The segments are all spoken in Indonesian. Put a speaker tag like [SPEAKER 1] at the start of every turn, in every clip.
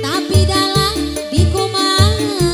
[SPEAKER 1] Tapi dalam di kumaha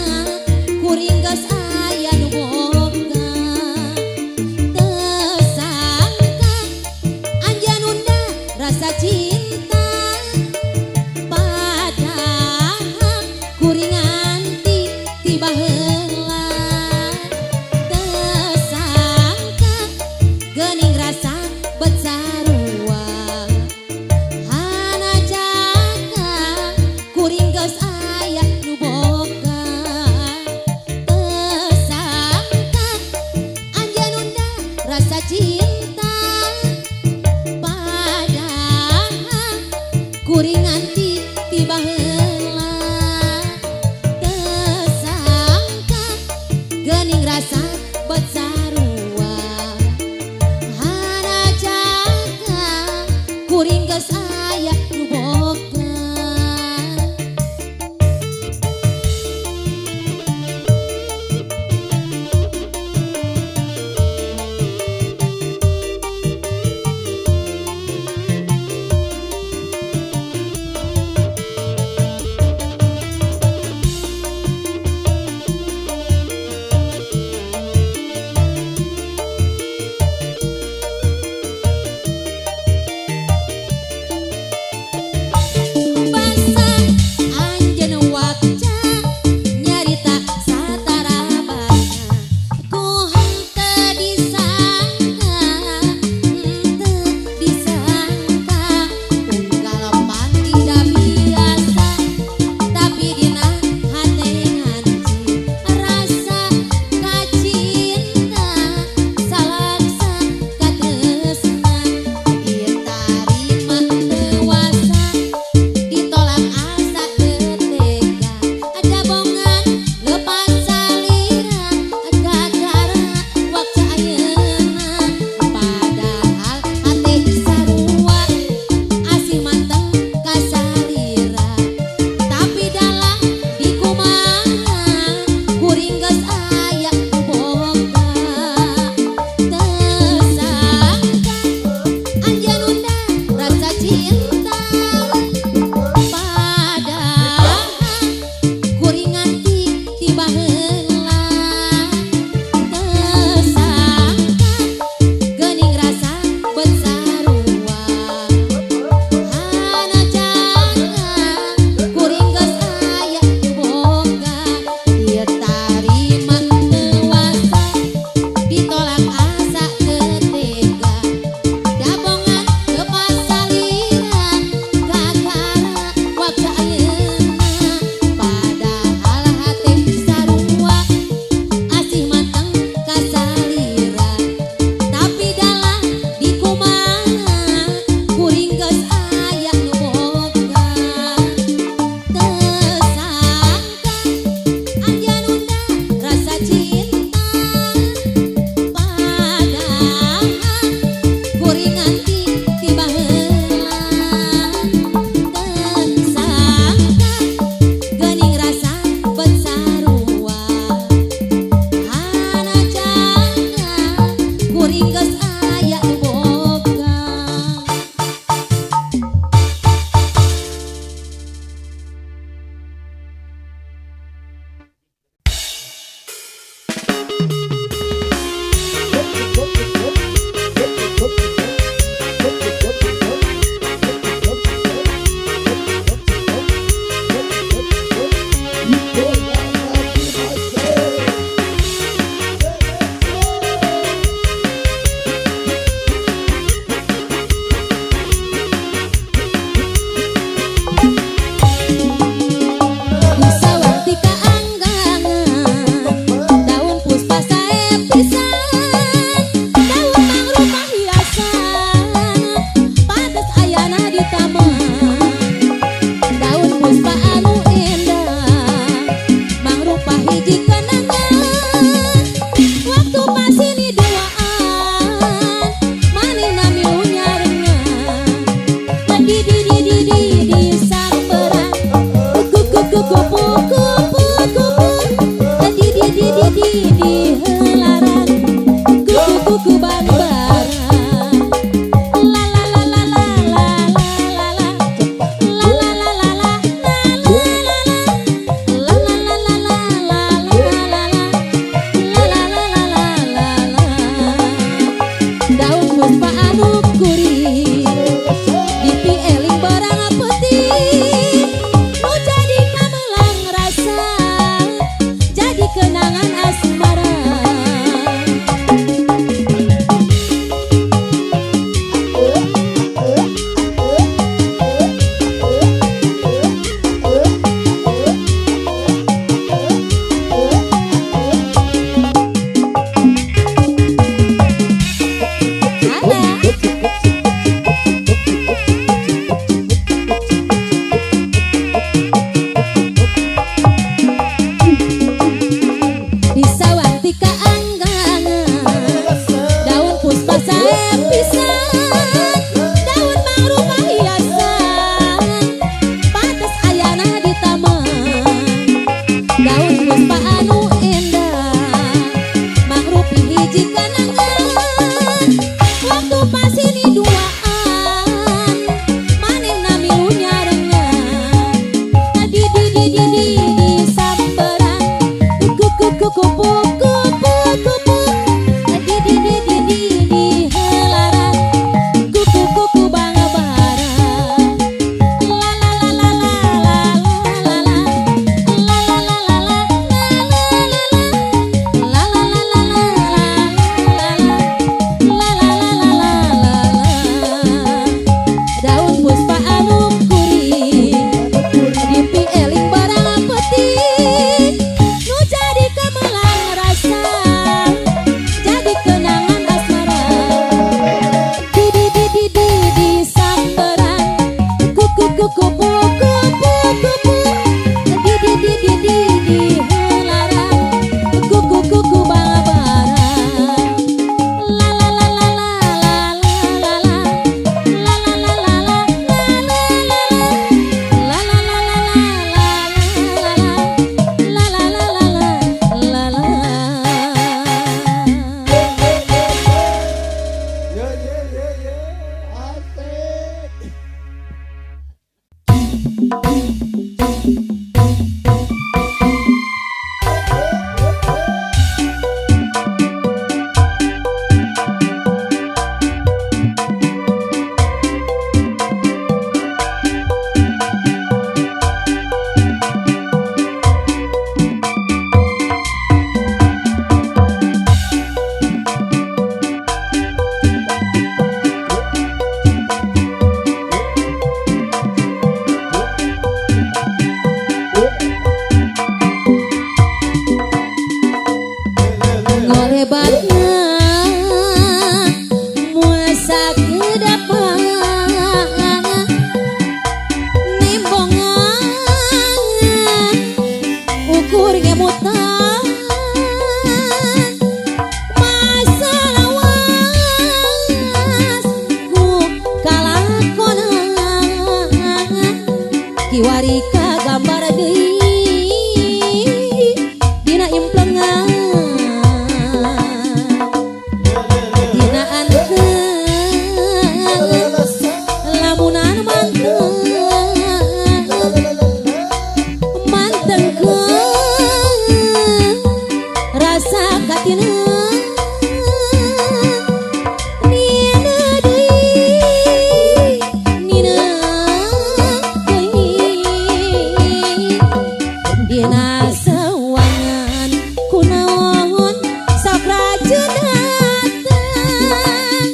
[SPEAKER 1] dina sawangan kunaon sok rajin datang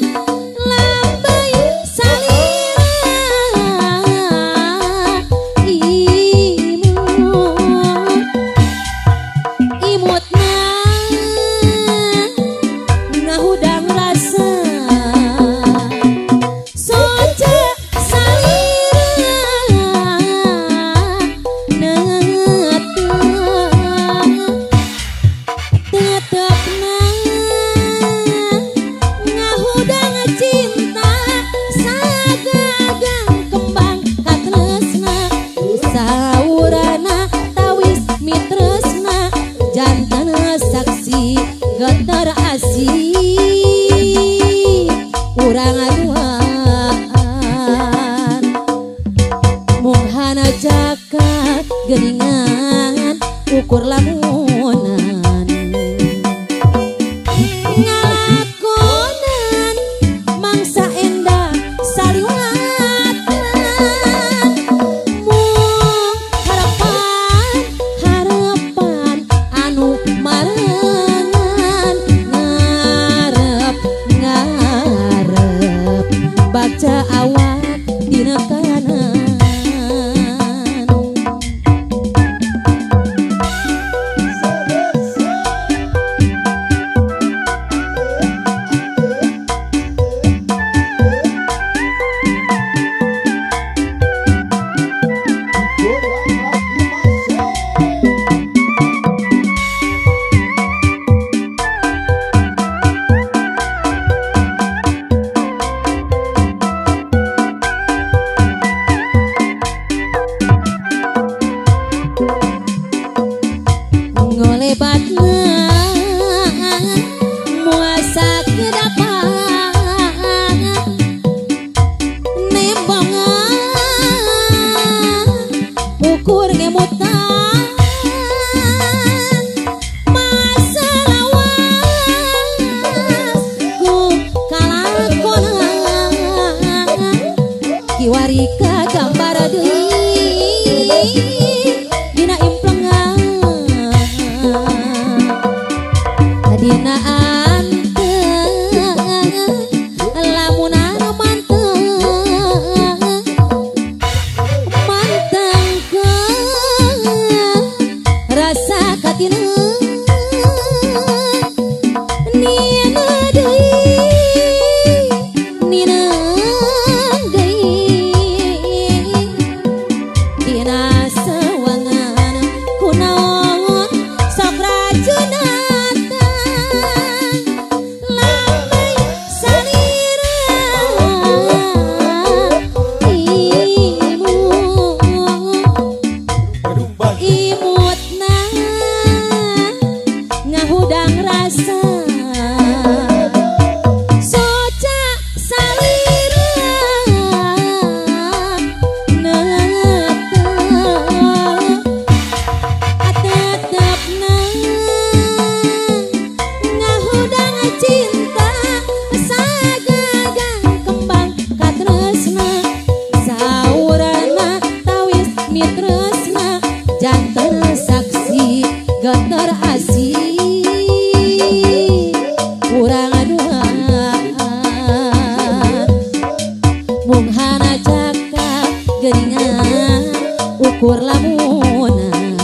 [SPEAKER 1] lambai salira imutna ngahudang rasa soca getar asih urang aduan munghana jaka geningan ukur lamunan ngalakonan mangsa endah saliwatan mung harapan anu mareng baca awak dina kanan ngolebatna muasa kedapan nembongan ukur ngemutan masa lawas ku kalakonan kiwarika gambar deui dina implengan dina anteng lamunan manteng ke rasa katina nina deui dina sawangan kunaon sok rajin imutna ngahudang rasa soca salira tetepna ngahudang cinta sagagang kembang katresna saurana tawis mitresna janten saksi getar asih urang aduan munghana jaka geringan ukur lamunan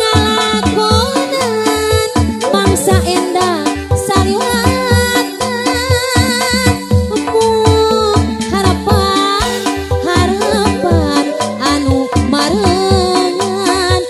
[SPEAKER 1] ngalakonan mangsa endah saliwatan mung harapan anu marengan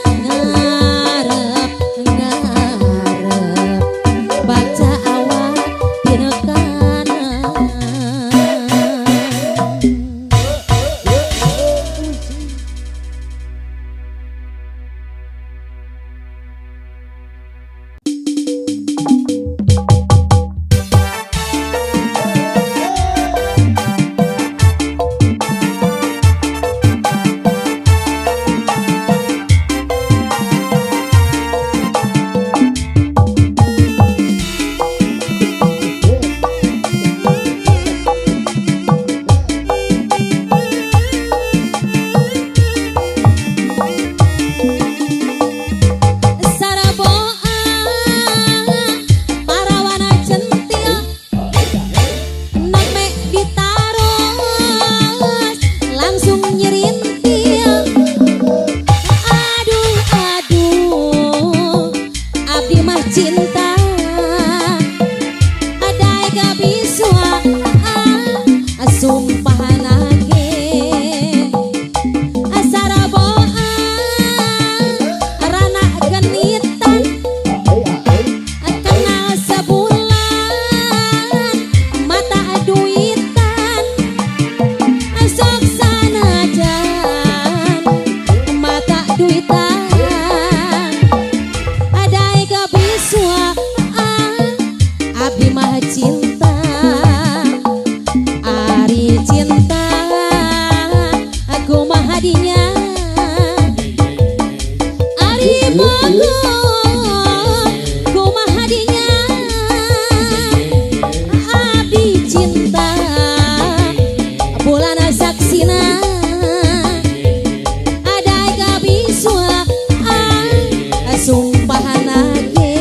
[SPEAKER 1] duitan adai kabiswa abdi mah cinta ari cinta aku mah hadinya ari bagus ku mah hadinya abdi cinta bulan saksina adai kabiswa sumpahan lagi.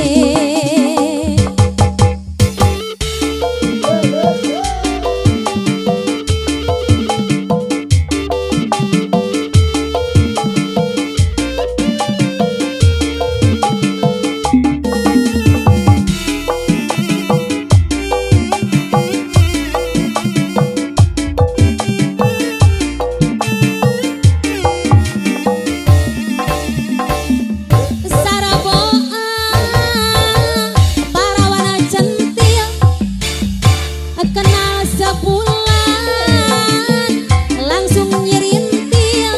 [SPEAKER 1] Kenal sebulan langsung nyirintil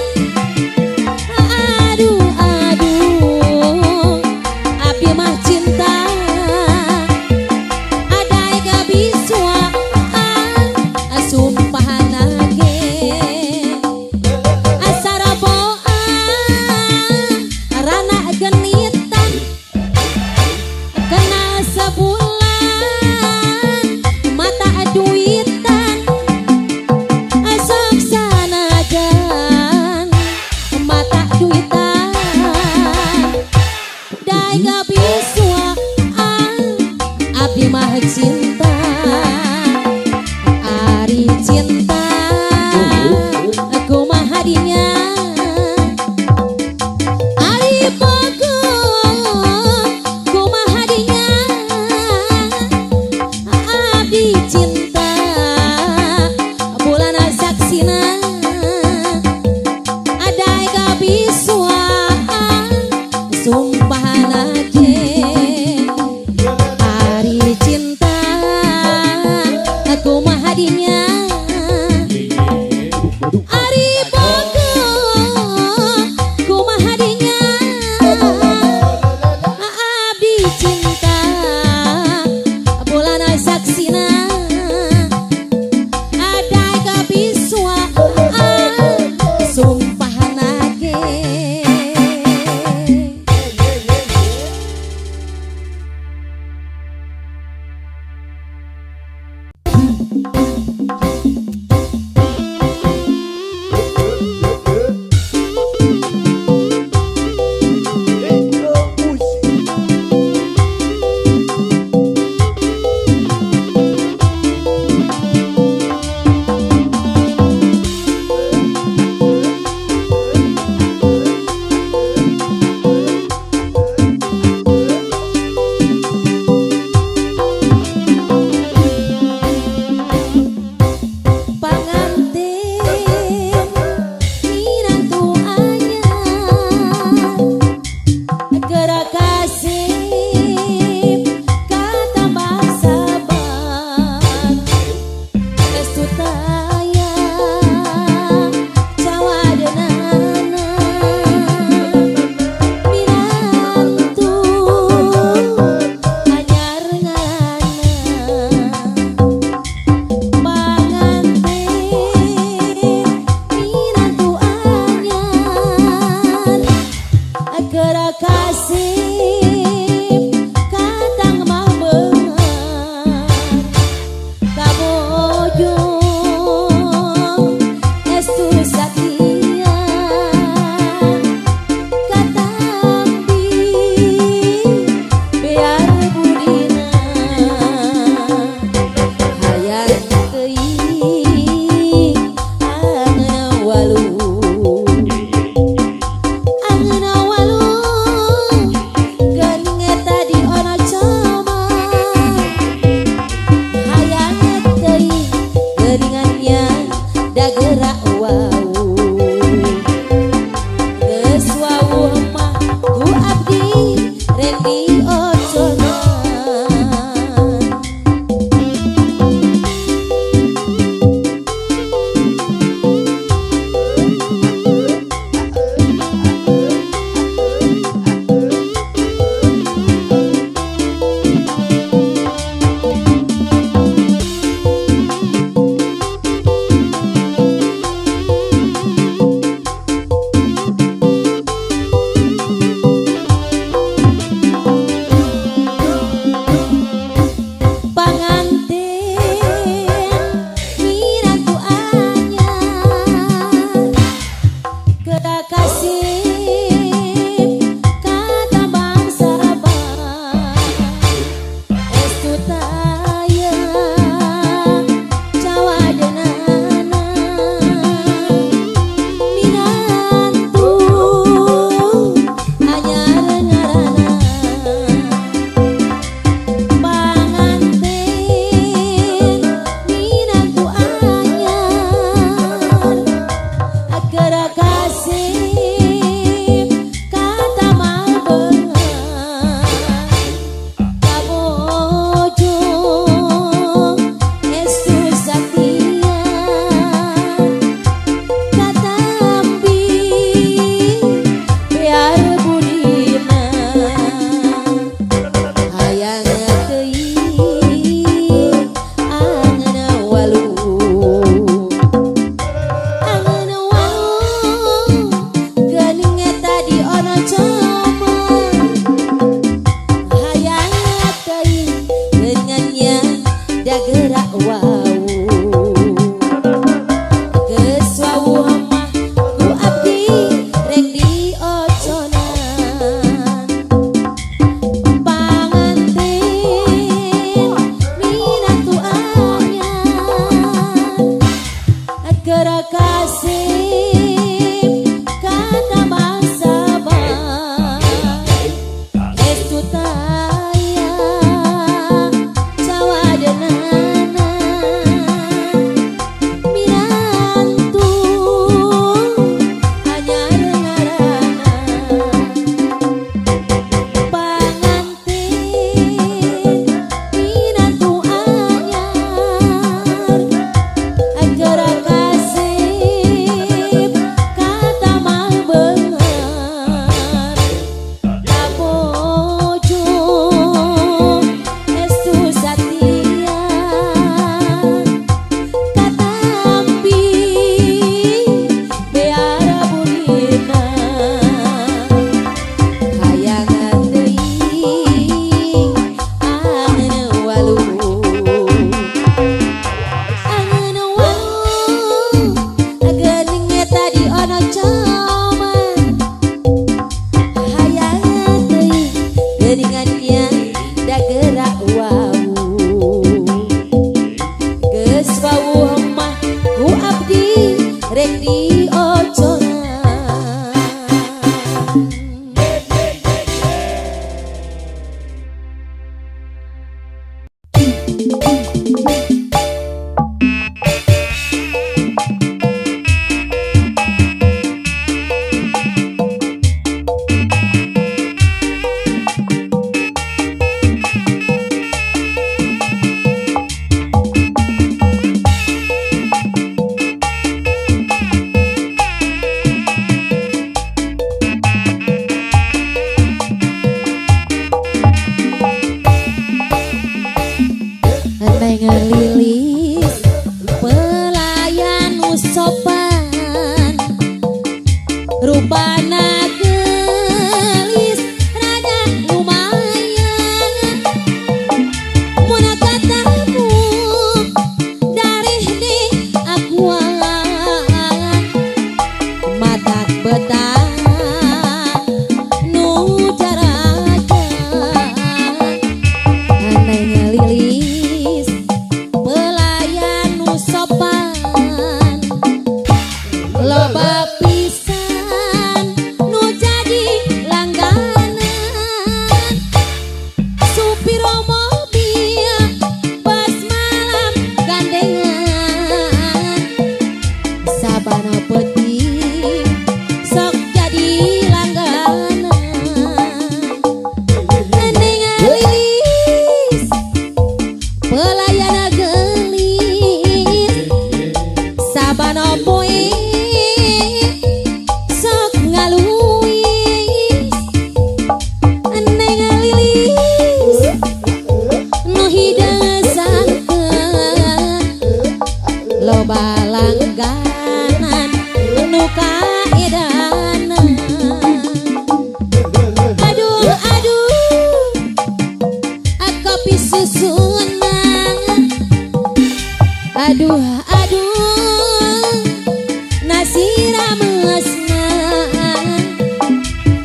[SPEAKER 1] aduh aduh abdi mah cinta adai kabiswa sumpahan lagi asaraboa rana genitan kenal sebulan duitan asok sanajan mata duitan dai kabiswa abdi mah cinta ari cinta aku mah hadinya ari bagus ku mah hadinya abdi cinta bulan saksina adai kabiswa sumpahan lagi ari cinta aku mah hadinya ari bagus ku mah hadinya abdi cinta bulan saksina adai kabiswa sumpahan lagi.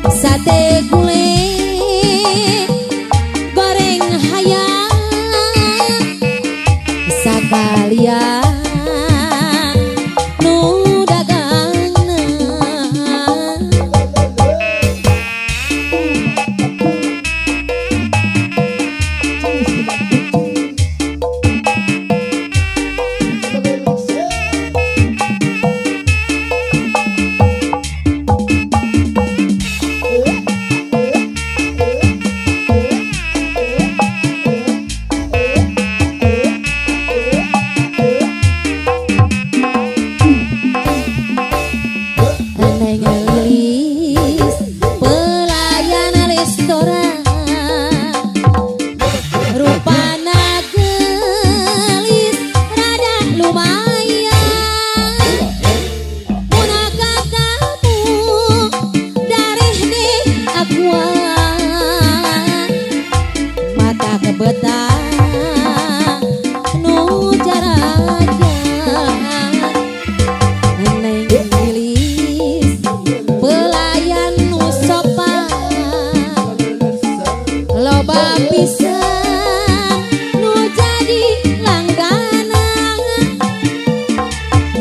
[SPEAKER 1] sate gule goreng hayam sakalian nu dagangna.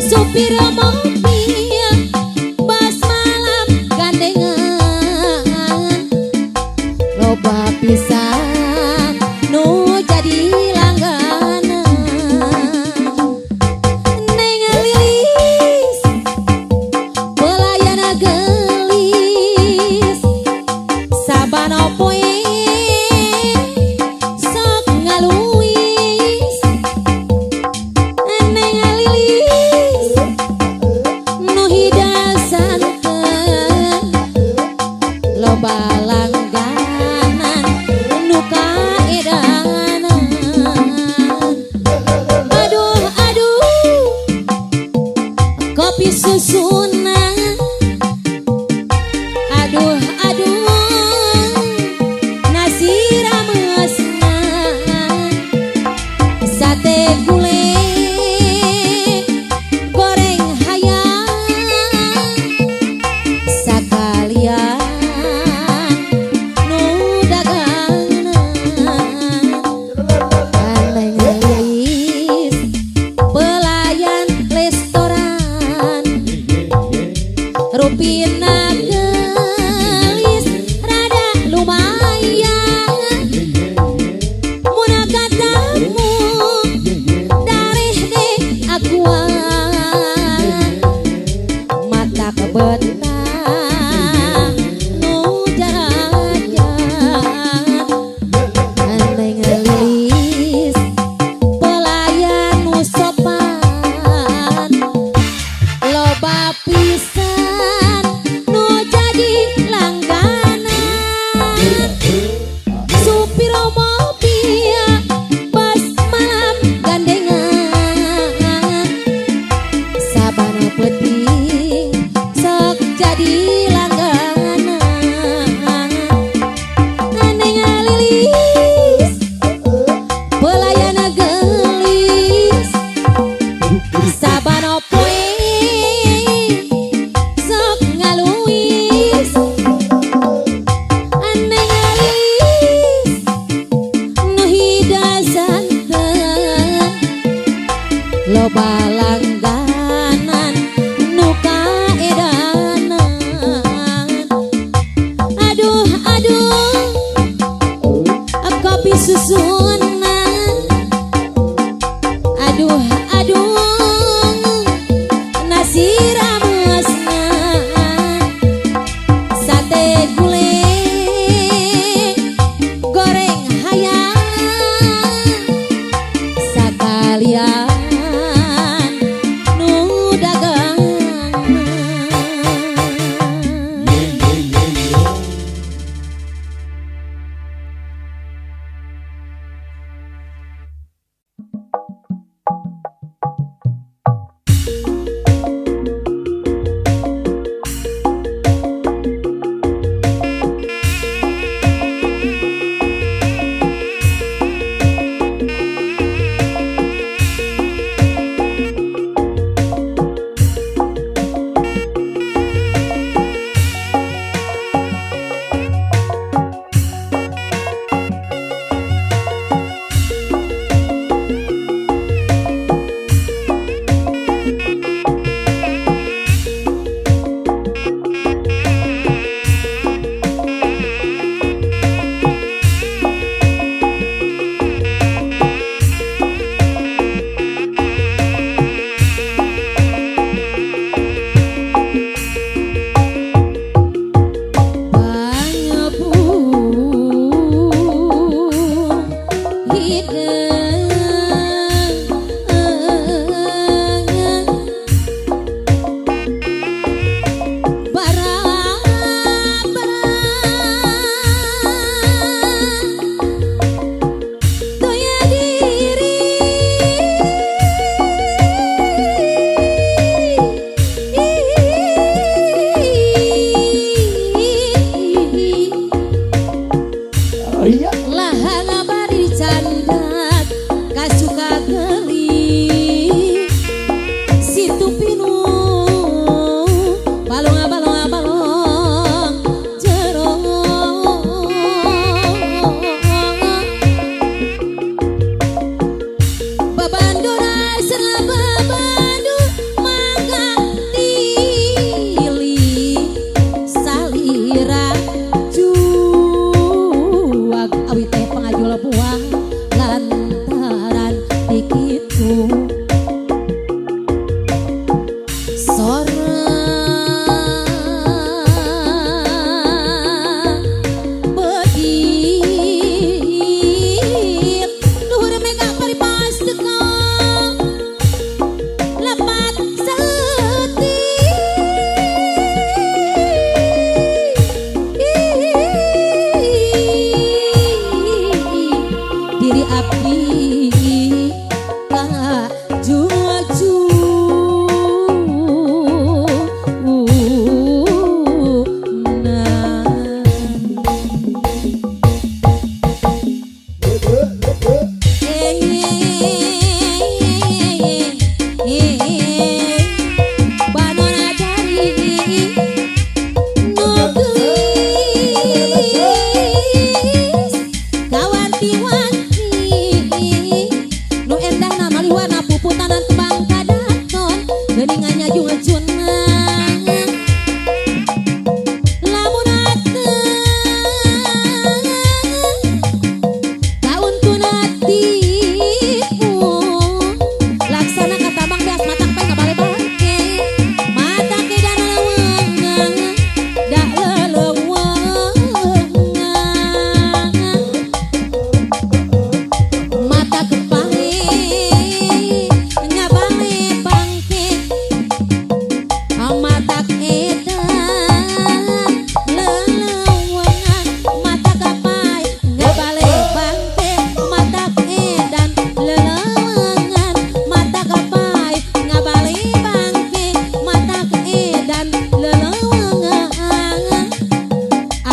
[SPEAKER 1] Supir mobil bas malam gandengan loba pisan nu jadi langganan. Neng Lilis pelayan gelis sabana poe sok ngaluis. Neng Lilis nu hidasankeun loba langganan nu kaedanan. Aduh aduh kopi susunan, aduh aduh nasi ramesna sate gule goreng hayam sakalian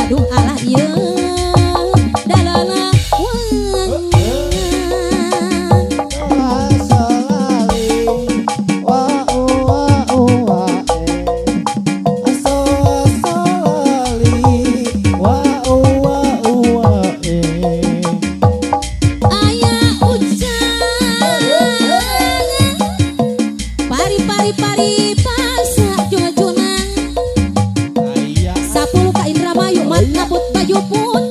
[SPEAKER 1] aduh alah ieu dalana pari pasak junang-junang 10 ka Indramayu mat ngabut baju pun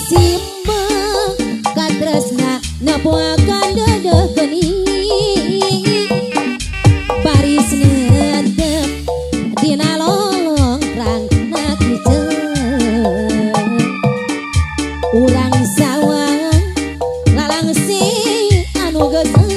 [SPEAKER 1] simba katresna nepuakan dedeh geni baris netep dina lolong rang nakiceun urang sawang lalang si anu geus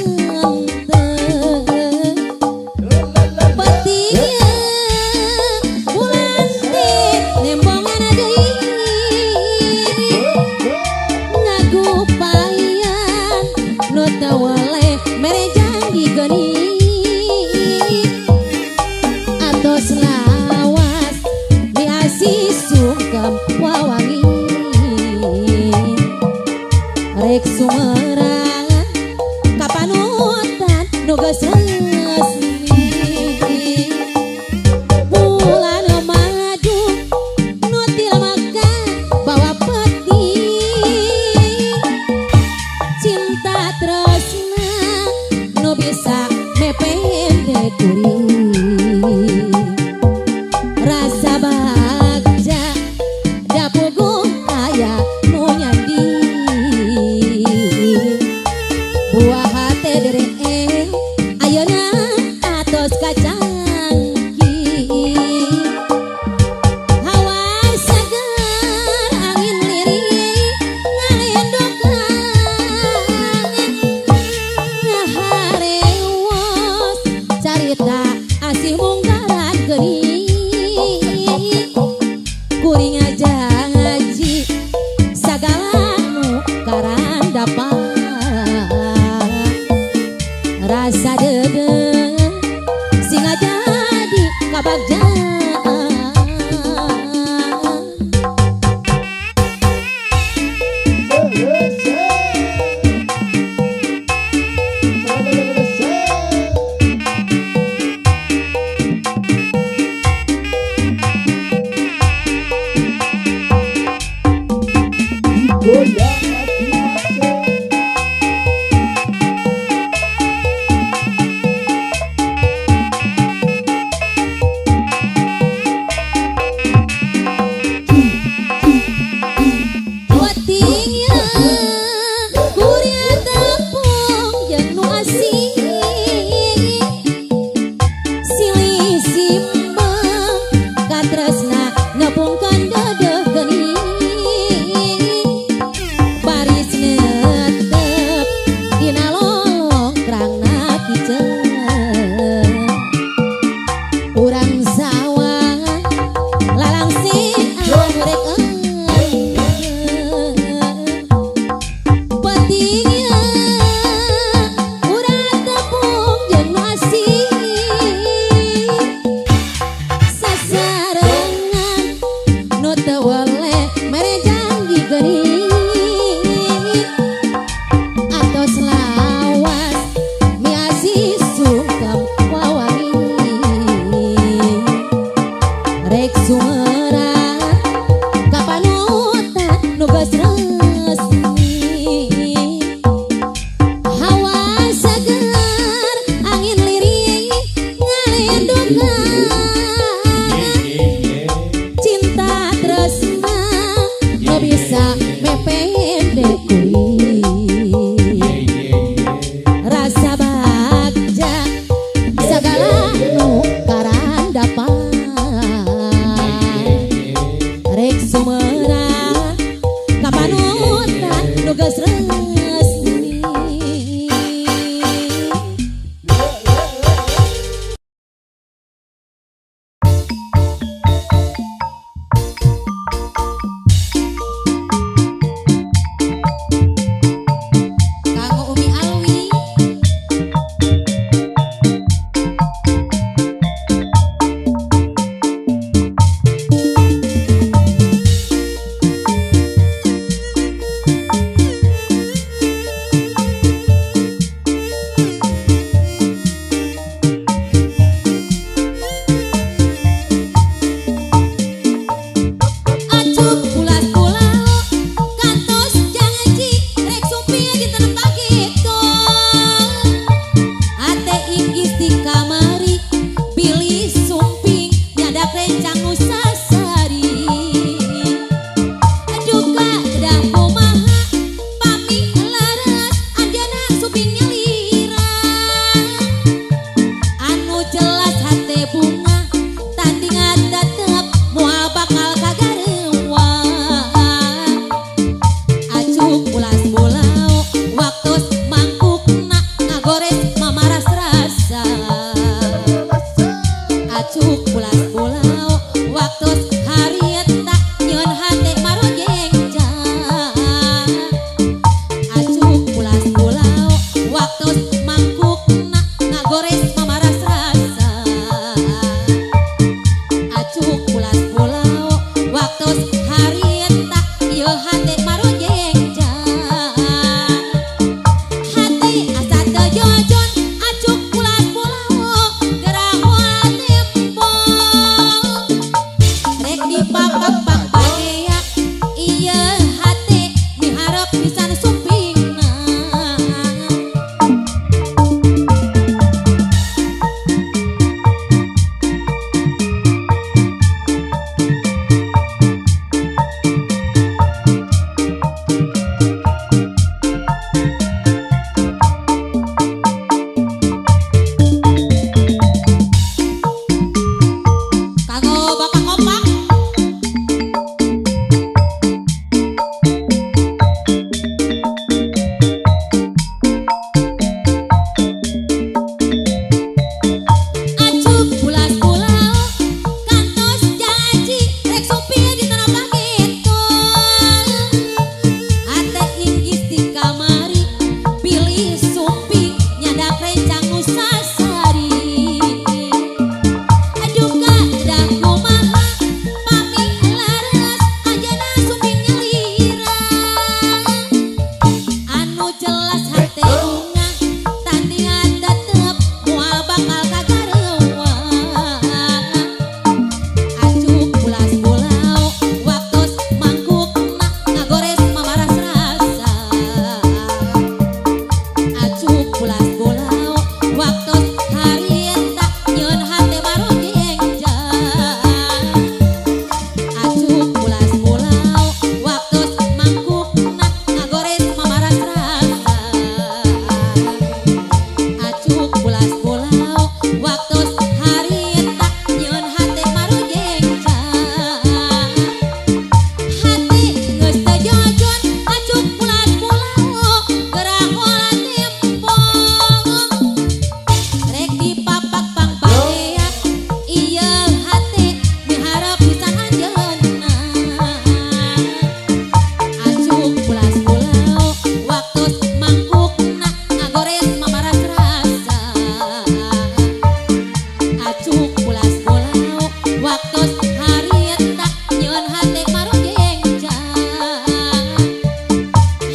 [SPEAKER 1] rek sumerang kapanutan nu geus resmi bulan maju nu tilemakan bawa peti cinta tresna nu bisa mepende kuring rasa bagja dapuguh aya nu nyandi buah hati dere ayeuna atos kacangki hawa segar angin lirik ngalendokan ngaharewos carita asih munggaran geuning kuring aja ngaji sagala nu karandapan rasa dedeh singa jadi kabagjaan acuk ulas pulau waktu mangkukna ngagores mamaras rasa. Acuk ulas pulau waktu harieta nyeun hate marojengja. Acuk ulas pulau waktu mangkukna ngagores mamaras rasa. Acuk ulas pulau waktu harieta ieu hate marojengja. Hate asa teu jojon acuk ulas pulau gerah moal tempo. Rek dipapak-pak bagea ieu hate miharep pisan sumpingna. Kanggo Bapak Kompak acuk ulas pulau kantos janji rek supir di tanah pageto. Hate linggis di kamari pilih sumping nyadak rencang nu sasari. Aduka dah kumaha pami laras anjeunna sumping nyelira. Anu jelas hate bunga tandingan tetep moal bakal kagarewa. Acuk ulas pulau waktu mangkukna ngagores mamaras rasa. Acuk ulas pulau waktu harieta nyeun hate marojengja. Acuk ulas pulau waktu mangkukna ngagores mamaras rasa. Acuk ulas pulau waktu harieta nyeun hate marojengja. Hate geus teu jojon acuk ulas pulau gerah moal tempo. Rek dipapak pang bagea ieu hate miharep pisan anjeunna. Acuk ulas pulau waktu mangkukna ngagores mamaras rasa. Acuk ulas pulau waktu harieta nyeun hate marojengja.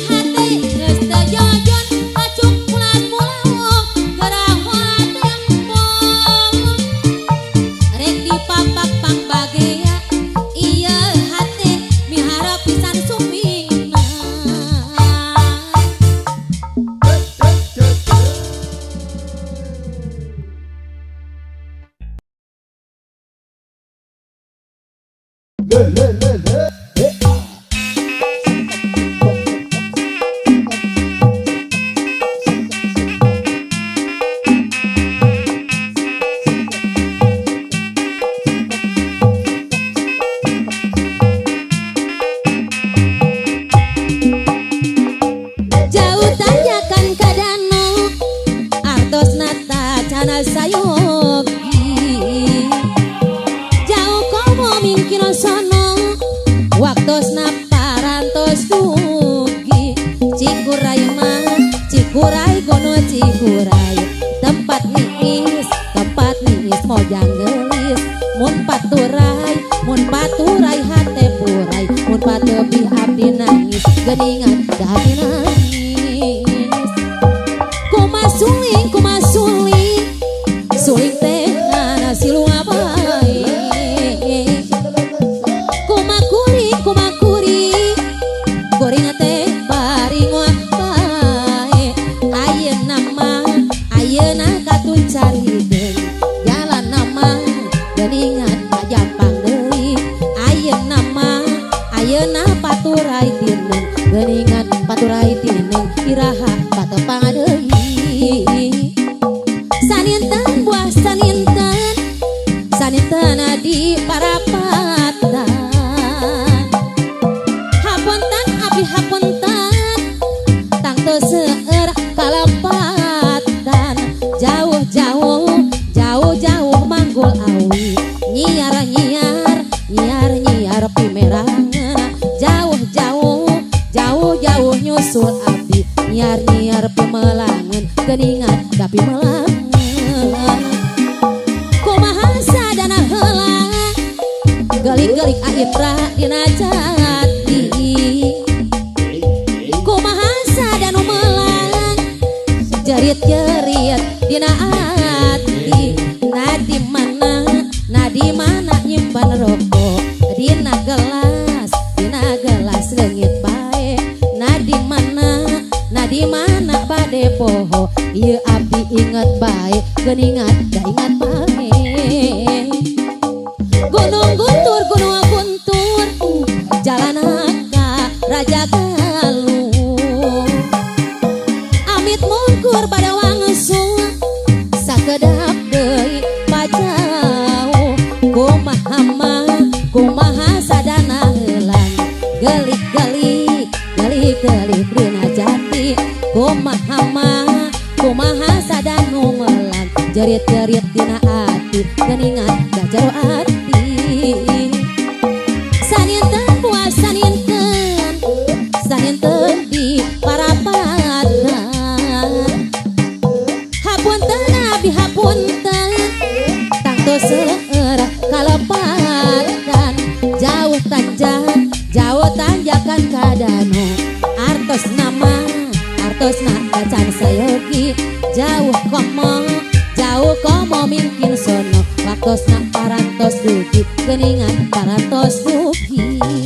[SPEAKER 1] Hate geus teu jojon acuk ulas pulau gerah moal tempo. Rek dipapak pang bagea ieu hate miharep pisan sumpingna. Jauh tanjakan ka danau artosna tacana sayogi. Jauh komo mingkino sono waktosna parantos dugi. Cikuray mah cikuray gono cikuray tempat niis mojang gelis. Mun paturay hate puray mun patepi abdi nangis geuningan da abdi nangis. Kumasuli suling teh ngana silua bae. Kumakuri goring teh baring bae. Ayeuna katuncari deui jalan nama geuningan majampang deui. Ayeuna paturai tineng geuningan paturai tineng iraha patepang deui. Saninten buah saninten di parapatan. Hapunten abdi hapunten nyusul abdi nyiar-nyiar pemelangan geningan tapi melangan kumaha sadana heula gelik-gelik aibra dina jati kumaha sadanu melang jerit-jerit dina ati di mana nyimpan rokok dina gelas leungit bae di mana bade poho ieu abdi inget bae geuningat da ingat bae gunung guntur jalan ka Raja Galuh amit mungkur pada wangsul sakedap deui pajau kumaha sadana helang gelik-gelik dina jati kumaha sadanu melang jerit-jerit dina ati geningan da jero ati saninten puas saninten di parapatan hapunten abi hapunten tangtos seueur kalepatan jauh tanjakan kadano artos na can sayogi jauh komo mungkin sono waktos na parantos dugi geningan parantos dugi